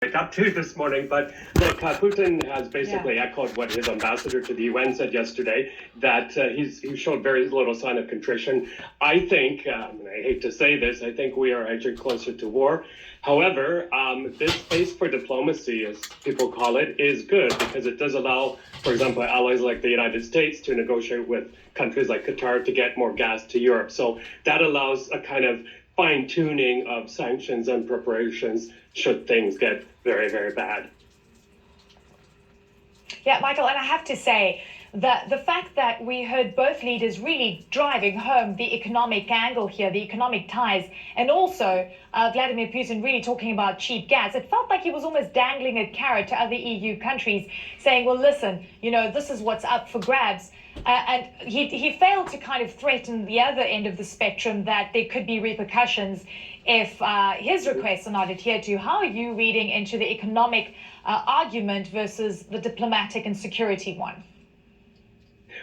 wake up to this morning. But look, Putin has basically echoed what his ambassador to the UN said yesterday, that he showed very little sign of contrition. I think, and I hate to say this, I think we are edging closer to war. However, this space for diplomacy, as people call it, is good because it does allow, for example, allies like the United States to negotiate with countries like Qatar to get more gas to Europe. So that allows a kind of fine-tuning of sanctions and preparations should things get very, very bad. Yeah, Michael, and I have to say that the fact that we heard both leaders really driving home the economic angle here, the economic ties, and also Vladimir Putin really talking about cheap gas, it felt like he was almost dangling a carrot to other EU countries, saying, well, listen, this is what's up for grabs. And he failed to kind of threaten the other end of the spectrum that there could be repercussions if his requests are not adhered to. How are you reading into the economic argument versus the diplomatic and security one?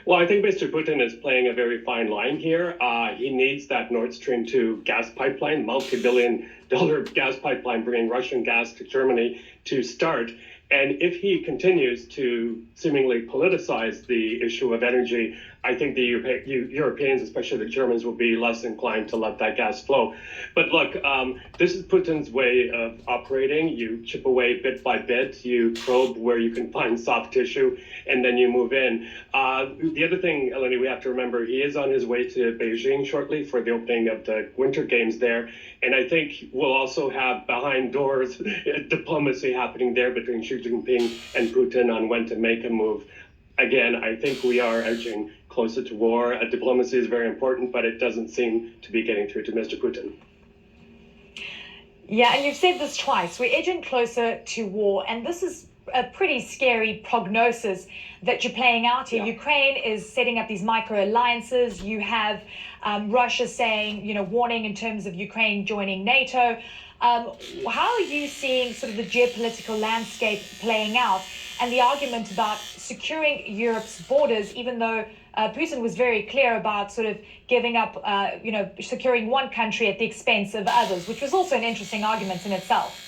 Well, I think Mr. Putin is playing a very fine line here. He needs that Nord Stream 2 gas pipeline, multi-billion-dollar gas pipeline bringing Russian gas to Germany to start. And if he continues to seemingly politicize the issue of energy, I think the Europeans, especially the Germans, will be less inclined to let that gas flow. But look, this is Putin's way of operating. You chip away bit by bit, you probe where you can find soft tissue, and then you move in. The other thing, Eleni, we have to remember, he is on his way to Beijing shortly for the opening of the Winter Games there. And I think we'll also have behind doors diplomacy happening there between Xi Jinping and Putin on when to make a move. Again, I think we are edging closer to war. Diplomacy is very important, but it doesn't seem to be getting through to Mr. Putin. Yeah, and you've said this twice. We're edging closer to war, and this is a pretty scary prognosis that you're playing out here. Yeah. Ukraine is setting up these micro alliances. You have Russia saying, warning in terms of Ukraine joining NATO. How are you seeing sort of the geopolitical landscape playing out and the argument about securing Europe's borders, even though Putin was very clear about sort of giving up, securing one country at the expense of others, which was also an interesting argument in itself?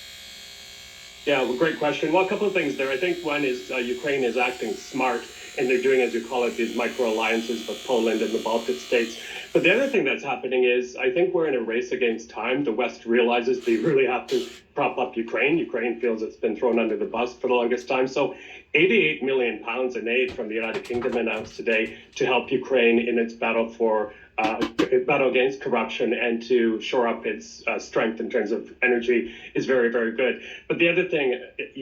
Yeah, well, great question. Well, a couple of things there. I think one is Ukraine is acting smart, and they're doing, as you call it, these micro-alliances with Poland and the Baltic states. But the other thing that's happening is I think we're in a race against time. The West realizes they really have to prop up Ukraine. Ukraine feels it's been thrown under the bus for the longest time. So 88 million pounds in aid from the United Kingdom announced today to help Ukraine in its battle against corruption and to shore up its strength in terms of energy is very, very good. But the other thing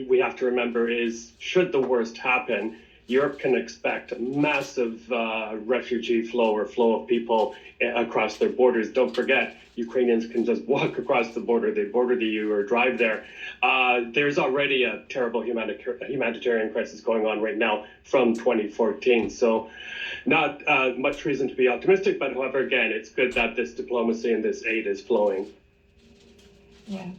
we have to remember is, should the worst happen, Europe can expect a massive refugee flow or flow of people across their borders. Don't forget, Ukrainians can just walk across the border. They border the EU or drive there. There's already a terrible humanitarian crisis going on right now from 2014. So not much reason to be optimistic, but however, again, it's good that this diplomacy and this aid is flowing. Yeah.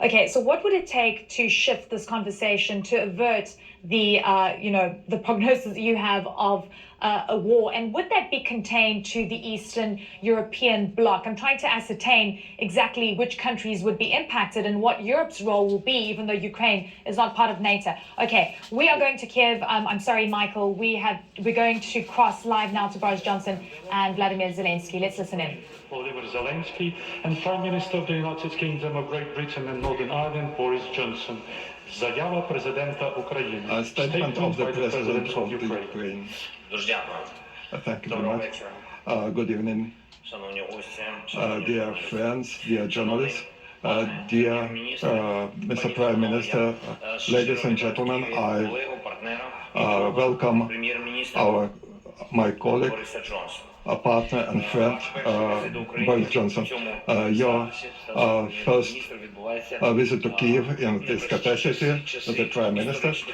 Okay, so what would it take to shift this conversation to avert the prognosis you have of a war? And would that be contained to the Eastern European bloc? I'm trying to ascertain exactly which countries would be impacted and what Europe's role will be, even though Ukraine is not part of NATO. Okay, we are going to Kiev. I'm sorry, Michael. We're going to cross live now to Boris Johnson and Vladimir Zelensky. Let's listen in. Volodymyr Zelensky and Prime Minister of the United Kingdom of Great Britain and Northern Ireland, Boris Johnson. Zajava prezydenta Ukrainy. A statement of the President of the Ukraine. Thank you very much. Good evening, dear friends, dear journalists, dear Mr. Prime Minister, ladies and gentlemen. I welcome my colleague, a partner and friend, Boris Johnson. Your first visit to Kiev in this capacity as the Prime Minister is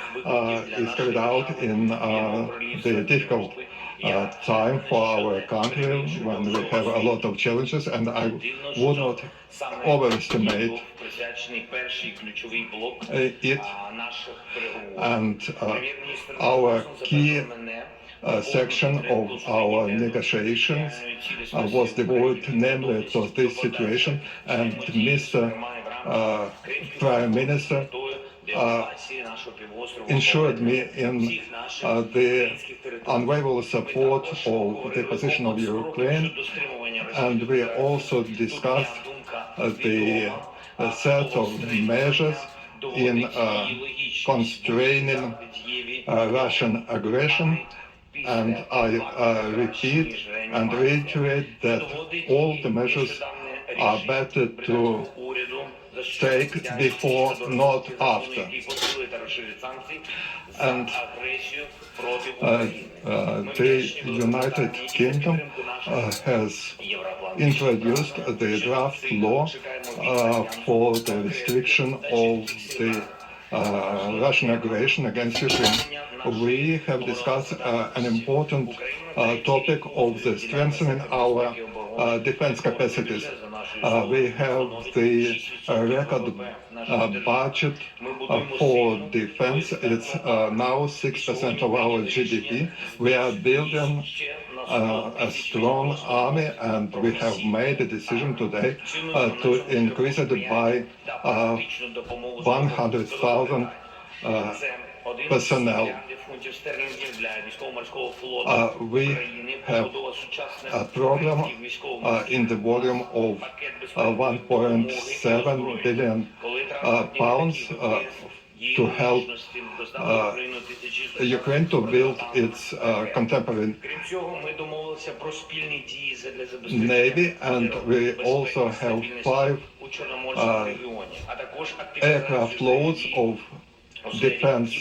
carried out in the difficult time for our country when we have a lot of challenges, and I would not overestimate it. And our key section of our negotiations was devoted namely to this situation, and Mr. Prime Minister ensured me in the unwavering support of the position of Ukraine, and we also discussed the set of measures in constraining Russian aggression. And I repeat and reiterate that all the measures are better to take before, not after. And the United Kingdom has introduced the draft law for the restriction of the Russian aggression against Ukraine. We have discussed an important topic of the strengthening our defense capacities. We have the record budget for defense. It's now 6% of our GDP. We are building a strong army, and we have made a decision today to increase it by 100,000 personnel. We have a program in the volume of 1.7 billion pounds to help Ukraine to build its contemporary navy, and we also have 5 aircraft loads of defense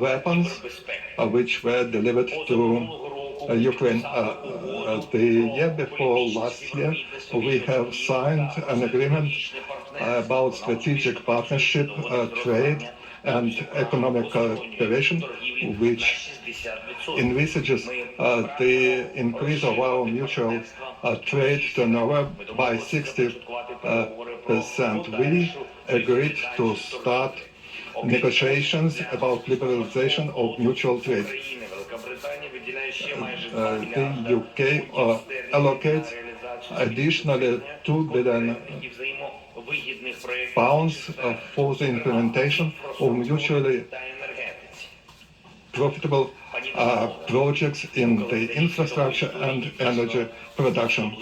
weapons which were delivered to Ukraine. The year before last year, we have signed an agreement about strategic partnership, trade and economic cooperation, which envisages the increase of our mutual trade turnover by 60%. We agreed to start negotiations about liberalization of mutual trade. The UK allocates additionally £2 billion for the implementation of mutually profitable projects in the infrastructure and energy production.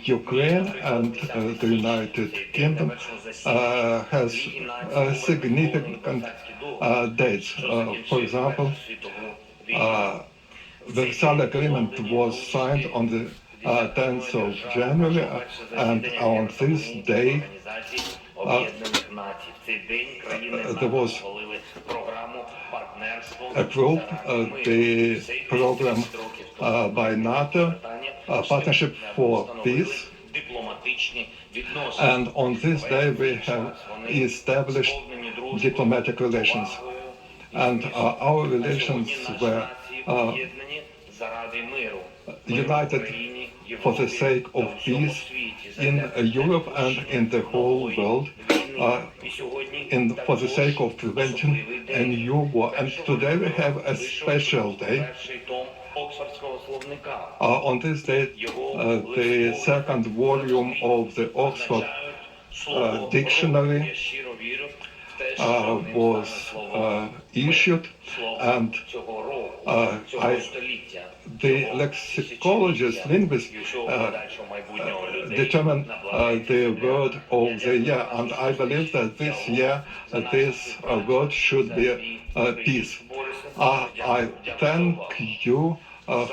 Ukraine and the United Kingdom has significant dates. For example, the Versailles Agreement was signed on the 10th of January, and on this day there was approved the program by NATO, Partnership for Peace, and on this day we have established diplomatic relations, and our relations were united for the sake of peace in Europe and in the whole world, for the sake of preventing a new war. And today we have a special day. On this day, the second volume of the Oxford Dictionary was issued, and the lexicologists, linguists determine the word of the year, and I believe that this year this word should be peace. I thank you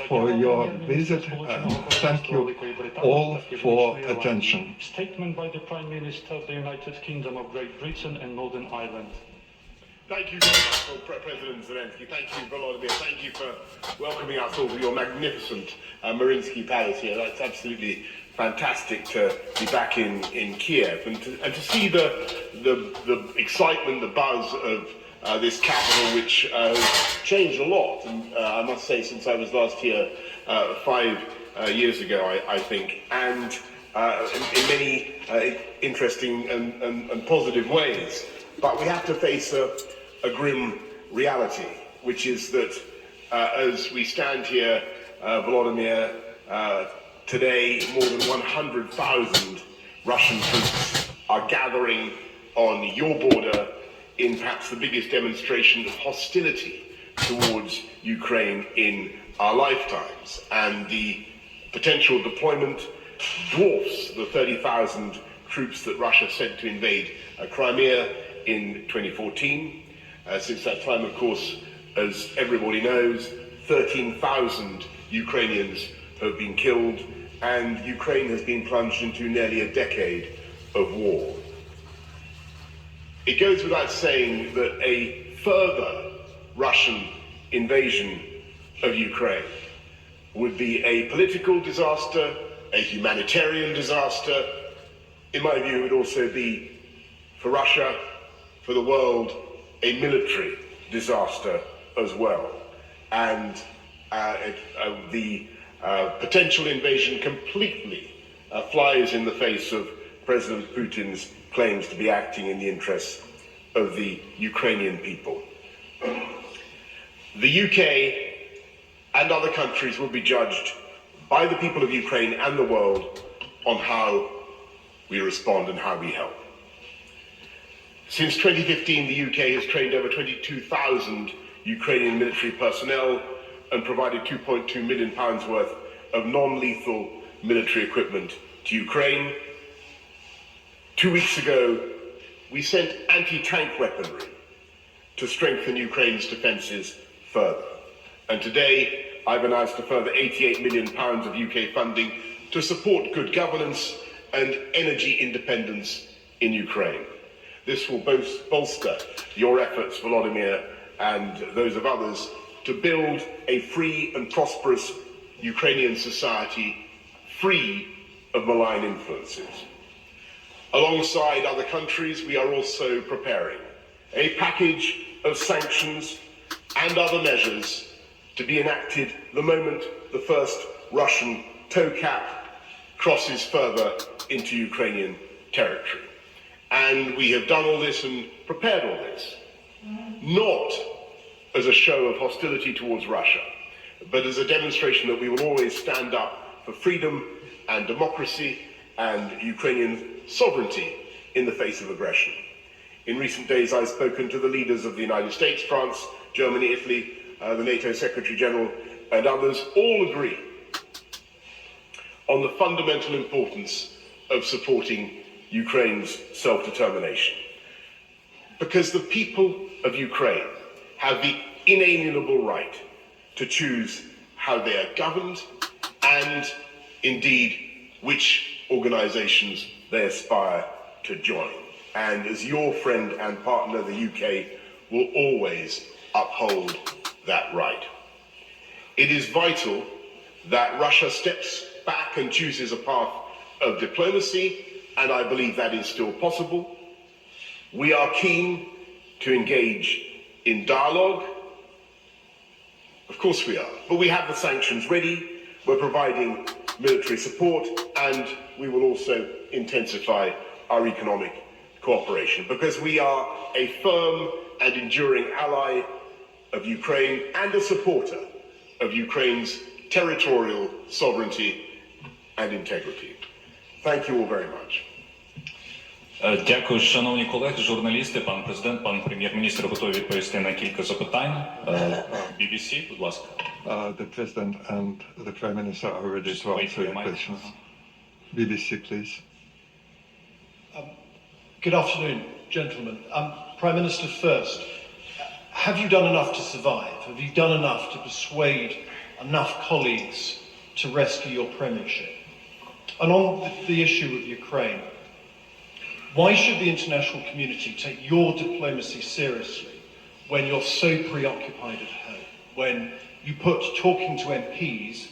for your visit, and thank you all for attention. Statement by the Prime Minister of the United Kingdom of Great Britain and Northern Ireland. Thank you very much, President Zelensky. Thank you, Volodymyr. Thank you for welcoming us all to your magnificent Mariinsky Palace here. That's absolutely fantastic to be back in Kiev and to see the excitement, the buzz of this capital, which has changed a lot. And I must say, since I was last here 5 years ago, I think, and in many interesting and positive ways. But we have to face a grim reality, which is that as we stand here, Volodymyr, today more than 100,000 Russian troops are gathering on your border in perhaps the biggest demonstration of hostility towards Ukraine in our lifetimes, and the potential deployment dwarfs the 30,000 troops that Russia sent to invade Crimea in 2014. Since that time, of course, as everybody knows, 13,000 Ukrainians have been killed, and Ukraine has been plunged into nearly a decade of war. It goes without saying that a further Russian invasion of Ukraine would be a political disaster, a humanitarian disaster. In my view, it would also be, for Russia, for the world, a military disaster as well. And the potential invasion completely flies in the face of President Putin's claims to be acting in the interests of the Ukrainian people. The UK and other countries will be judged by the people of Ukraine and the world on how we respond and how we help. Since 2015, the UK has trained over 22,000 Ukrainian military personnel and provided £2.2 million worth of non-lethal military equipment to Ukraine. 2 weeks ago, we sent anti-tank weaponry to strengthen Ukraine's defences further. And today, I've announced a further £88 million of UK funding to support good governance and energy independence in Ukraine. This will bolster your efforts, Volodymyr, and those of others, to build a free and prosperous Ukrainian society free of malign influences. Alongside other countries, we are also preparing a package of sanctions and other measures to be enacted the moment the first Russian tow cap crosses further into Ukrainian territory. And we have done all this and prepared all this, not as a show of hostility towards Russia, but as a demonstration that we will always stand up for freedom and democracy and Ukrainian sovereignty in the face of aggression. In recent days, I've spoken to the leaders of the United States, France, Germany, Italy, the NATO Secretary General, and others. All agree on the fundamental importance of supporting Ukraine's self-determination. Because the people of Ukraine have the inalienable right to choose how they are governed and, indeed, which organisations they aspire to join. And as your friend and partner, the UK will always uphold that right. It is vital that Russia steps back and chooses a path of diplomacy, and I believe that is still possible. We are keen to engage in dialogue. Of course we are, but we have the sanctions ready, we're providing military support, and we will also intensify our economic cooperation, because we are a firm and enduring ally of Ukraine and a supporter of Ukraine's territorial sovereignty and integrity. Thank you all very much. Дякую, шановні колеги, журналісти, пан президент, пан прем'єр-міністр готові відповісти на кілька запитань. BBC, будь ласка. The President and the Prime Minister are ready to answer your questions. BBC, please. Good afternoon, gentlemen. Prime Minister first, have you done enough to survive? Have you done enough to persuade enough colleagues to rescue your premiership? And on the issue of Ukraine, why should the international community take your diplomacy seriously when you're so preoccupied at home, when you put talking to MPs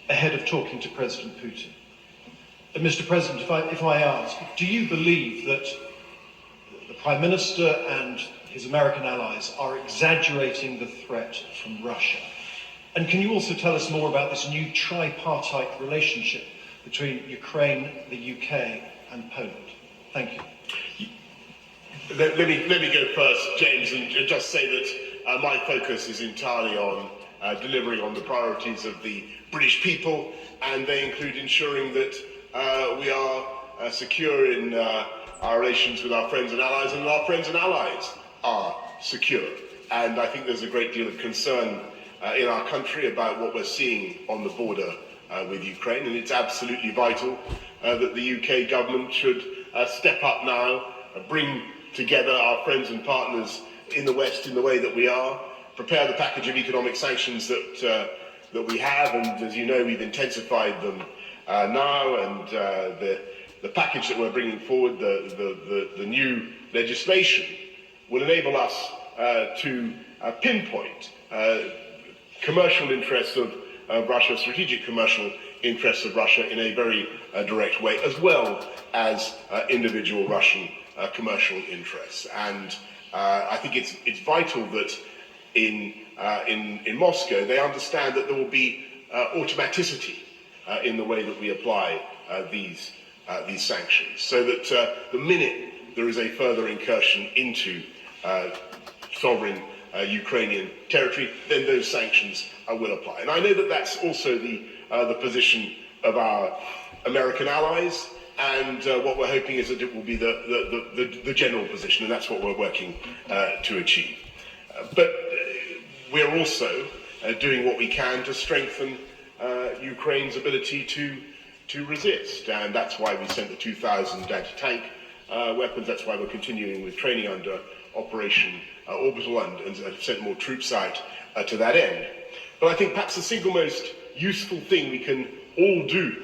ahead of talking to President Putin? And Mr. President, if I ask, do you believe that the Prime Minister and his American allies are exaggerating the threat from Russia? And can you also tell us more about this new tripartite relationship between Ukraine, the UK, and Poland? Thank you. Let me go first, James, and just say that my focus is entirely on delivering on the priorities of the British people, and they include ensuring that we are secure in our relations with our friends and allies, and our friends and allies are secure. And I think there's a great deal of concern in our country about what we're seeing on the border with Ukraine, and it's absolutely vital that the UK government should step up now, bring together our friends and partners in the West in the way that we are, prepare the package of economic sanctions that we have, and as you know, we've intensified them now, and the package that we're bringing forward, the new legislation, will enable us to pinpoint commercial interests of Russia, strategic commercial interests of Russia in a very direct way, as well as individual Russian commercial interests. And I think it's vital that in Moscow they understand that there will be automaticity in the way that we apply these sanctions, so that the minute there is a further incursion into sovereign Ukrainian territory, then those sanctions will apply. And I know that that's also the position of our American allies, and what we're hoping is that it will be the general position, and that's what we're working to achieve. But we're also doing what we can to strengthen Ukraine's ability to resist, and that's why we sent the 2,000 anti-tank weapons. That's why we're continuing with training under Operation Orbital and sent more troops out to that end. But I think perhaps the single most useful thing we can all do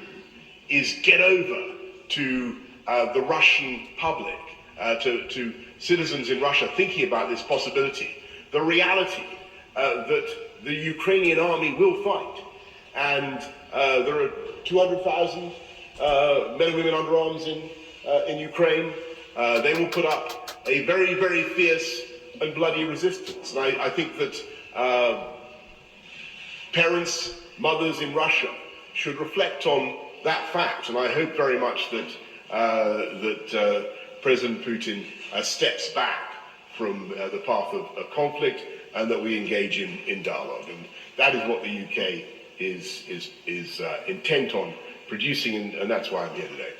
is get over to the Russian public, to citizens in Russia thinking about this possibility, the reality that the Ukrainian army will fight. And there are 200,000 men and women under arms in Ukraine. They will put up a very, very fierce and bloody resistance. And I think that parents, mothers in Russia should reflect on that fact. And I hope very much that President Putin steps back from the path of conflict, and that we engage in dialogue. And that is what the UK is intent on producing, and that's why I'm here today.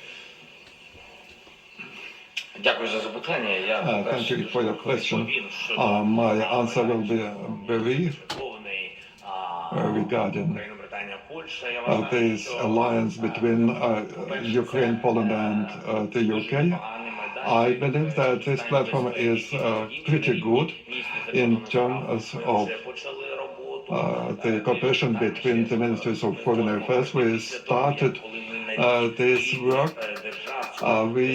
Thank you for your question. My answer will be brief regarding this alliance between Ukraine, Poland, and the UK. I believe that this platform is pretty good in terms of the cooperation between the Ministries of Foreign Affairs. We started this work. We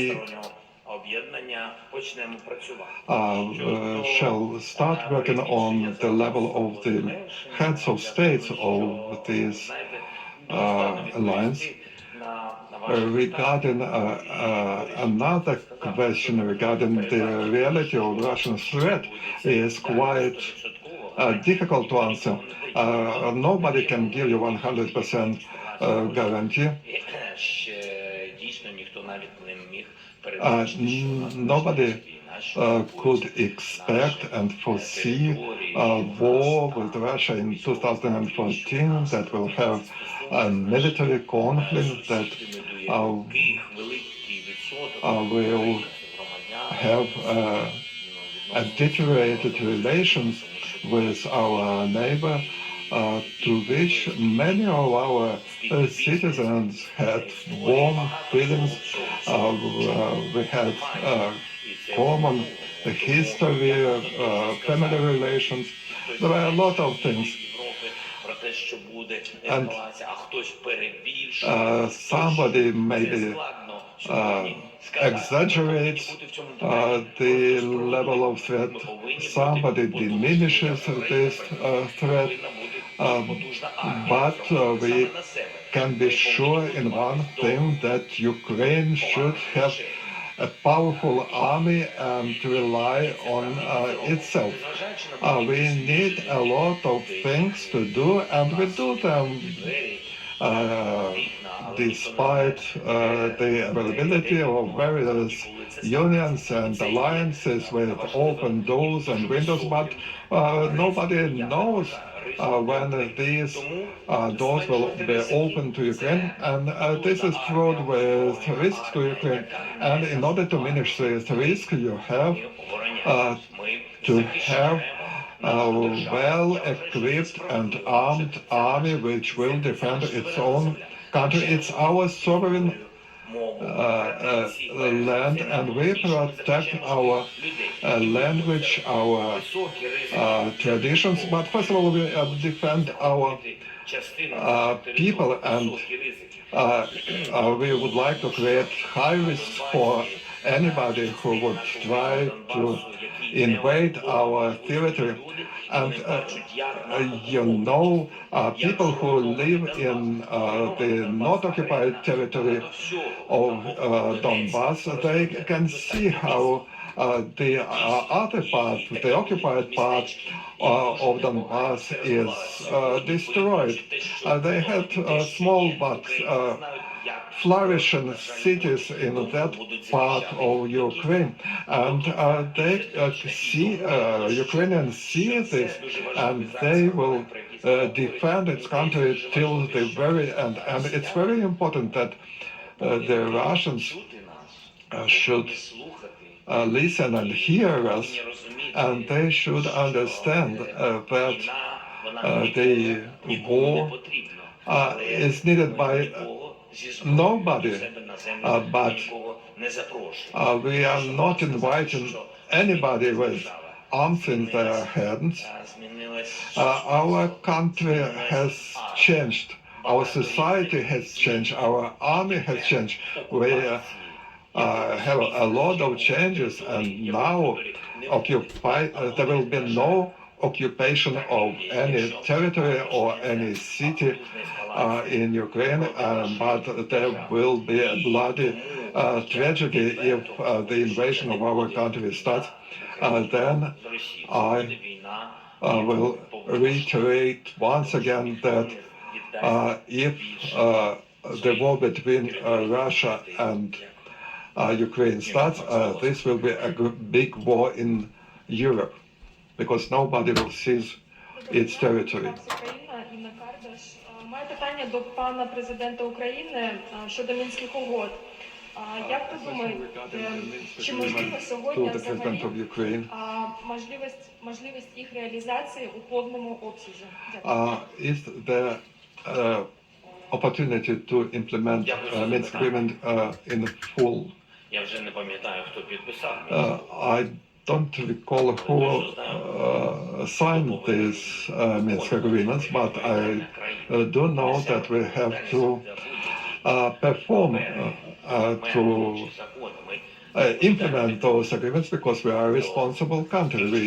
shall start working on the level of the heads of states of this alliance. Regarding another question regarding the reality of Russian threat is quite difficult to answer. Nobody can give you 100% guarantee. Nobody could expect and foresee a war with Russia in 2014 that will have a military conflict that will have deteriorated relations with our neighbor, to which many of our citizens had warm feelings. We had common history, family relations. There were a lot of things. And somebody maybe exaggerates the level of threat, somebody diminishes this threat, but we can be sure in one thing, that Ukraine should have a powerful army and rely on itself. We need a lot of things to do, and we do them despite the availability of various unions and alliances with open doors and windows, but nobody knows when these doors will be open to Ukraine, and this is fraught with risks to Ukraine. And in order to manage this risk, you have to have a well-equipped and armed army which will defend its own country. It's our sovereign land, and we protect our language, our traditions. But first of all, we defend our people, and we would like to create high risks for anybody who would try to invade our territory. And people who live in the not occupied territory of Donbass, they can see how the other part, the occupied part of Donbass is destroyed. They had small but flourishing cities in that part of Ukraine, and Ukrainians see this, and they will defend its country till the very end. And it's very important that the Russians should listen and hear us, and they should understand that the war is needed by nobody, but we are not inviting anybody with arms in their hands. Our country has changed, our society has changed, our army has changed. We have a lot of changes, and now there will be no occupation of any territory or any city in Ukraine, but there will be a bloody tragedy if the invasion of our country starts. Then I will reiterate once again that if the war between Russia and Ukraine starts, this will be a big war in Europe, because nobody will seize its territory. Маю питання до пана президента України щодо Мінських угод. Як ви думаєте, чи можливо сьогодні взагалі можливість їх реалізації у повному обсязі? Is there opportunity to implement Minsk agreement in full? Я вже не пам'ятаю, хто підписав. I don't recall who signed these Minsk agreements, but I do know that we have to perform to implement those agreements, because we are a responsible country. We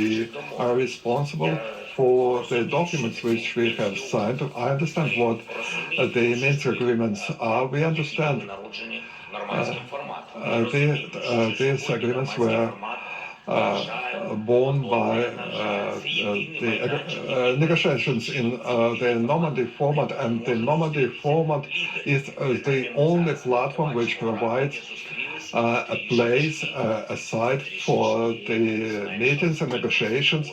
are responsible for the documents which we have signed. I understand what the Minsk agreements are. We understand these agreements were born by the negotiations in the Normandy format, and the Normandy format is the only platform which provides a place, a site for the meetings and negotiations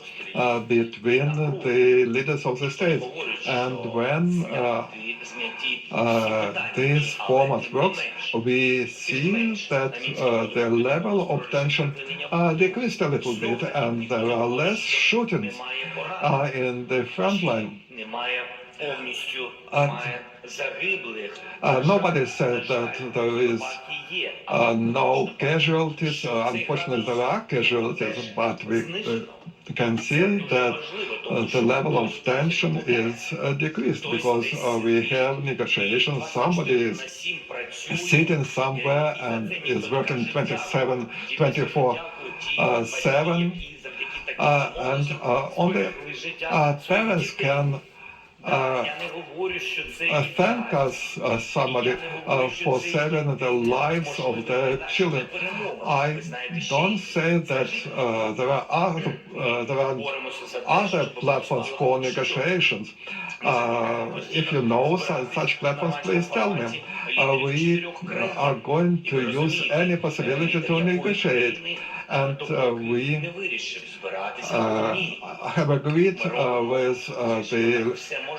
between the leaders of the states. And when this format works, we see that the level of tension decreased a little bit, and there are less shootings in the front line. Nobody said that there is no casualties. Unfortunately, there are casualties, but we can see that the level of tension is decreased, because we have negotiations. Somebody is sitting somewhere and is working 24/7, and only parents can thank us, somebody, for saving the lives of their children. I don't say that there are other platforms for negotiations. If you know such platforms, please tell me. We are going to use any possibility to negotiate, And we не вирішив збиратися в Україні. have agreed with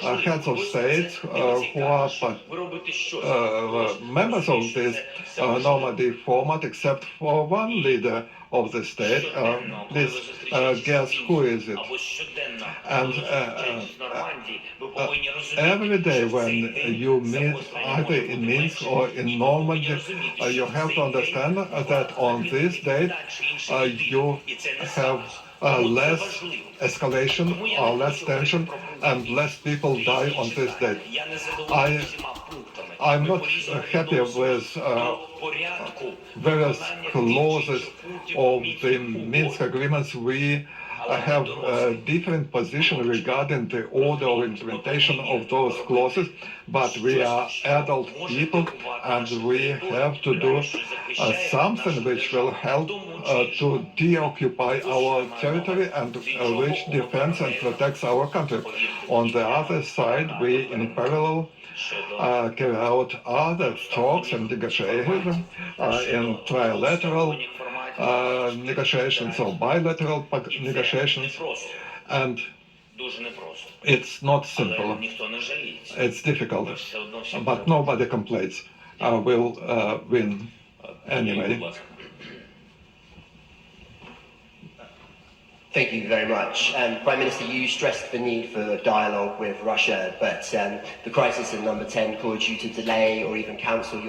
the heads of state who are Ви робите щось. members of this Normandy format, except for one leader of the state. Please guess who is it? Або щоденно, And коли ви зустрічаєтесь в Нормандії, ви повинні розуміти, every day що в цей when день you це meet послання either може in бути Minsk менше. or in І ви повинні Normandy, розуміти, що you в have to цей understand день that on this date так чи інший відбір. you І це не have сталося. Тому це less важливо. escalation Тому я or не less хочу говорити tension про and пункти. less people die on this date. Я не задоволений I- всіма пунктами. I'm Ми not по-різному happy відносимось with до порядку various виконання clauses тих чи інших пунктів of the Мінських Minsk угод. agreements. We have a different position regarding the order of implementation of those clauses, but we are adult people and we have to do something which will help to deoccupy our territory and which defends and protects our country. On the other side, we in parallel carry out other talks and negotiations in trilateral negotiations or bilateral negotiations, and Дуже непросто. it's not Але simple. ніхто не жаліється. It's difficult, Ми все одно всі but nobody complains. We'll win anyway. Будь ласка. Thank you very much. Prime Minister, you stressed the need for dialogue with Russia, but the crisis in number 10 caused you to delay or even cancel your